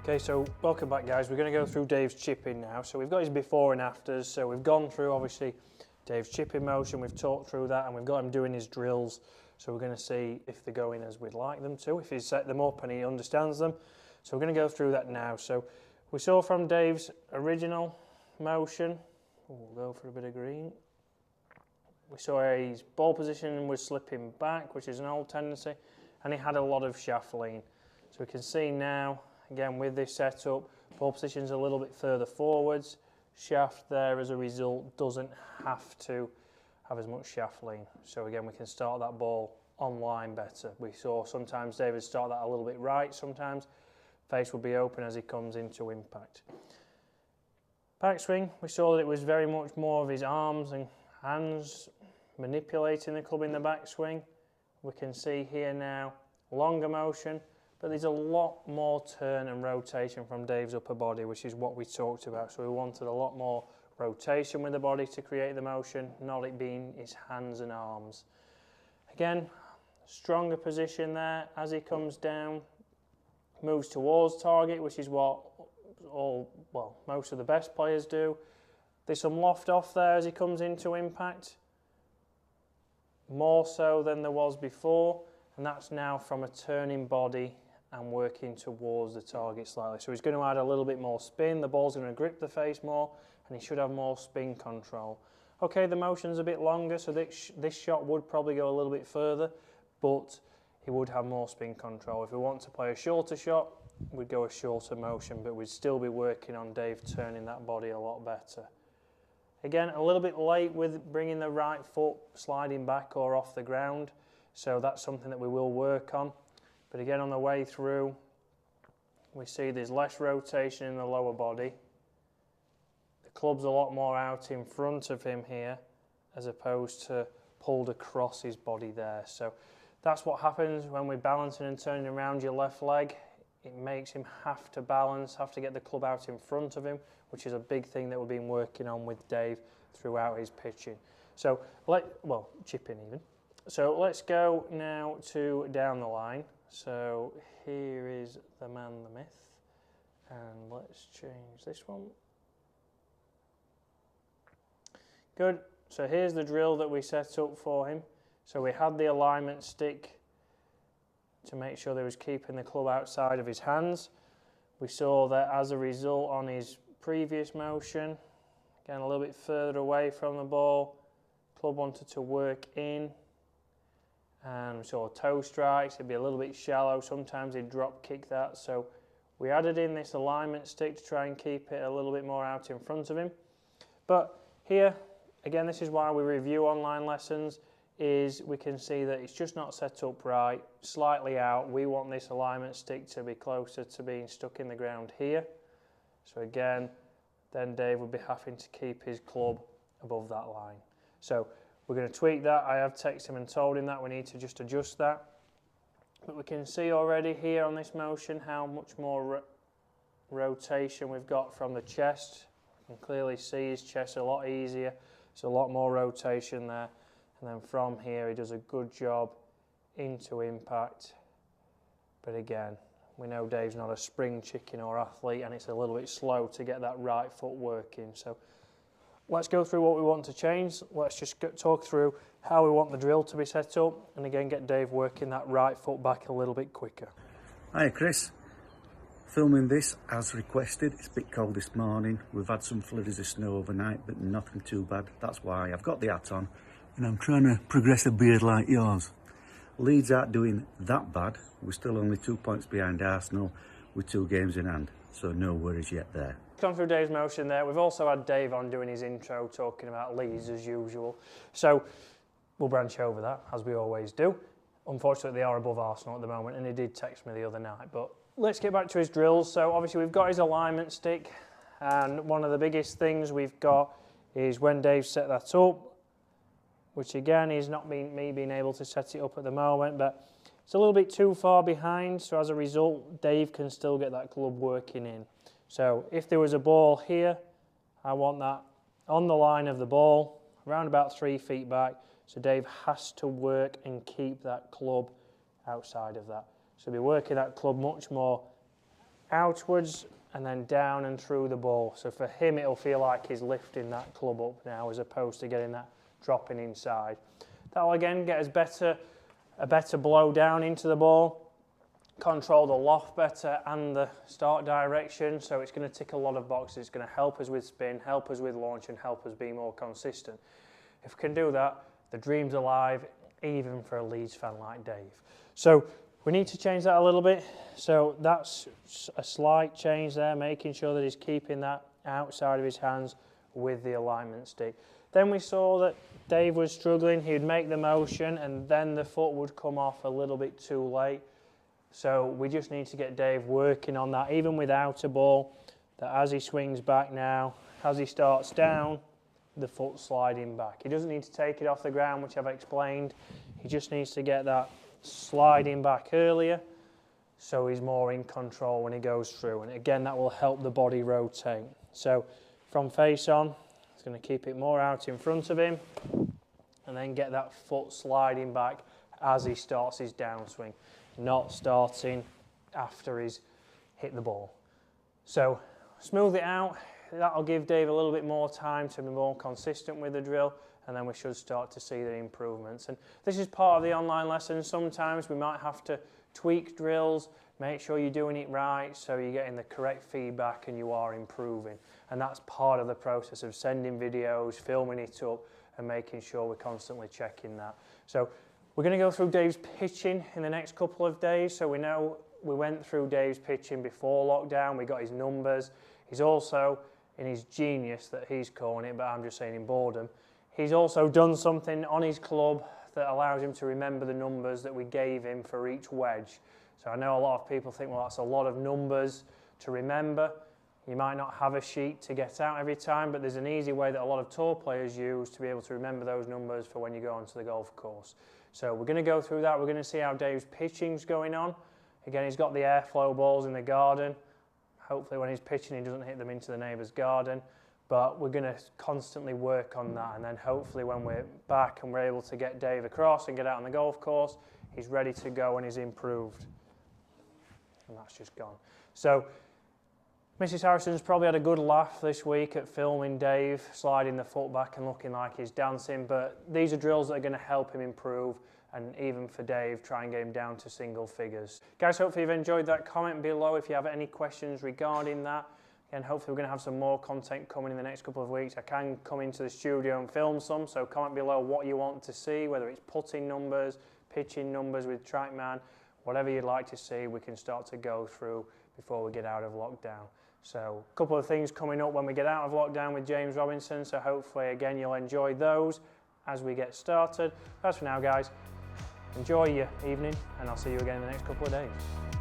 Okay, so welcome back guys. We're going to go through Dave's chipping now. So we've got his before and afters. So we've gone through obviously Dave's chipping motion, we've talked through that, and we've got him doing his drills. So we're going to see if they're going as we'd like them to, if he's set them up and he understands them. So we're going to go through that now. So we saw from Dave's original motion, we'll go for a bit of green. We saw his ball position was slipping back, which is an old tendency, and he had a lot of shaft lean. So we can see now, again with this setup, ball position's a little bit further forwards. Shaft there as a result doesn't have to have as much shaft lean. So again, we can start that ball on line better. We saw sometimes David start that a little bit right, sometimes face will be open as he comes into impact. Backswing, we saw that it was very much more of his arms and hands manipulating the club in the backswing. We can see here now longer motion, but there's a lot more turn and rotation from Dave's upper body, which is what we talked about. So we wanted a lot more rotation with the body to create the motion, not it being his hands and arms. Again, stronger position there as he comes down, moves towards target, which is what most of the best players do. There's some loft off there as he comes into impact, more so than there was before, and that's now from a turning body and working towards the target slightly. So he's going to add a little bit more spin, the ball's going to grip the face more, and he should have more spin control. Okay, the motion's a bit longer, so this shot would probably go a little bit further, but he would have more spin control. If we want to play a shorter shot, we'd go a shorter motion, but we'd still be working on Dave turning that body a lot better. Again, a little bit late with bringing the right foot sliding back or off the ground, so that's something that we will work on. But again, on the way through, we see there's less rotation in the lower body. The club's a lot more out in front of him here, as opposed to pulled across his body there. So that's what happens when we're balancing and turning around your left leg. It makes him have to balance, have to get the club out in front of him, which is a big thing that we've been working on with Dave throughout his pitching. So, chipping even. So let's go now to down the line. So here is the man, the myth, and let's change this one. Good, so here's the drill that we set up for him. So we had the alignment stick to make sure that he was keeping the club outside of his hands. We saw that as a result on his previous motion, again a little bit further away from the ball, club wanted to work in, and we saw toe strikes, it'd be a little bit shallow, sometimes he'd drop kick that, so we added in this alignment stick to try and keep it a little bit more out in front of him. But here, again, this is why we review online lessons, is we can see that it's just not set up right, slightly out. We want this alignment stick to be closer to being stuck in the ground here. So again, then Dave would be having to keep his club above that line. So we're going to tweak that. I have texted him and told him that we need to just adjust that. But we can see already here on this motion how much more rotation we've got from the chest. You can clearly see his chest a lot easier. There's a lot more rotation there. And then from here he does a good job into impact. But again, we know Dave's not a spring chicken or athlete, and it's a little bit slow to get that right foot working. So let's go through what we want to change. Let's just talk through how we want the drill to be set up, and again get Dave working that right foot back a little bit quicker. Hi Chris, filming this as requested. It's a bit cold this morning. We've had some flurries of snow overnight, but nothing too bad. That's why I've got the hat on and I'm trying to progress a beard like yours. Leeds aren't doing that bad. We're still only 2 points behind Arsenal with 2 games in hand, so no worries yet there. Gone through Dave's motion there. We've also had Dave on doing his intro, talking about Leeds as usual. So we'll branch over that, as we always do. Unfortunately, they are above Arsenal at the moment, and he did text me the other night. But let's get back to his drills. So obviously we've got his alignment stick, and one of the biggest things we've got is when Dave set that up, which again is not me being able to set it up at the moment, but it's a little bit too far behind, so as a result, Dave can still get that club working in. So if there was a ball here, I want that on the line of the ball, around about 3 feet back, so Dave has to work and keep that club outside of that. So he'll be working that club much more outwards and then down and through the ball. So for him, it'll feel like he's lifting that club up now as opposed to getting that dropping inside. That'll again get us a better blow down into the ball, control the loft better and the start direction. So it's going to tick a lot of boxes. It's going to help us with spin, help us with launch and help us be more consistent. If we can do that, the dream's alive, even for a Leeds fan like Dave. So we need to change that a little bit. So that's a slight change there, making sure that he's keeping that outside of his hands with the alignment stick. Then we saw that Dave was struggling. He'd make the motion and then the foot would come off a little bit too late. So we just need to get Dave working on that, even without a ball, that as he swings back now, as he starts down, the foot sliding back. He doesn't need to take it off the ground, which I've explained. He just needs to get that sliding back earlier so he's more in control when he goes through, and again that will help the body rotate. So from face on, he's going to keep it more out in front of him and then get that foot sliding back as he starts his downswing, not starting after he's hit the ball. So smooth it out. That'll give Dave a little bit more time to be more consistent with the drill, and then we should start to see the improvements. And this is part of the online lesson. Sometimes we might have to tweak drills, make sure you're doing it right so you're getting the correct feedback and you are improving. And that's part of the process of sending videos, filming it up and making sure we're constantly checking that. So we're going to go through Dave's pitching in the next couple of days. So we know we went through Dave's pitching before lockdown, we got his numbers. He's also, in his genius that he's calling it, but I'm just saying in boredom, he's also done something on his club that allows him to remember the numbers that we gave him for each wedge. So I know a lot of people think, well, that's a lot of numbers to remember. You might not have a sheet to get out every time, but there's an easy way that a lot of tour players use to be able to remember those numbers for when you go onto the golf course. So we're going to go through that. We're going to see how Dave's pitching's going on. Again, he's got the airflow balls in the garden. Hopefully when he's pitching, he doesn't hit them into the neighbour's garden. But we're going to constantly work on that, and then hopefully when we're back and we're able to get Dave across and get out on the golf course, he's ready to go and he's improved. And that's just gone. So Mrs. Harrison's probably had a good laugh this week at filming Dave sliding the foot back and looking like he's dancing, but these are drills that are going to help him improve, and even for Dave, try and get him down to single figures. Guys, hopefully you've enjoyed that. Comment below if you have any questions regarding that. And hopefully we're going to have some more content coming in the next couple of weeks. I can come into the studio and film some, so comment below what you want to see, whether it's putting numbers, pitching numbers with TrackMan, whatever you'd like to see, we can start to go through before we get out of lockdown. So a couple of things coming up when we get out of lockdown with James Robinson, so hopefully again you'll enjoy those as we get started. That's for now, guys. Enjoy your evening, and I'll see you again in the next couple of days.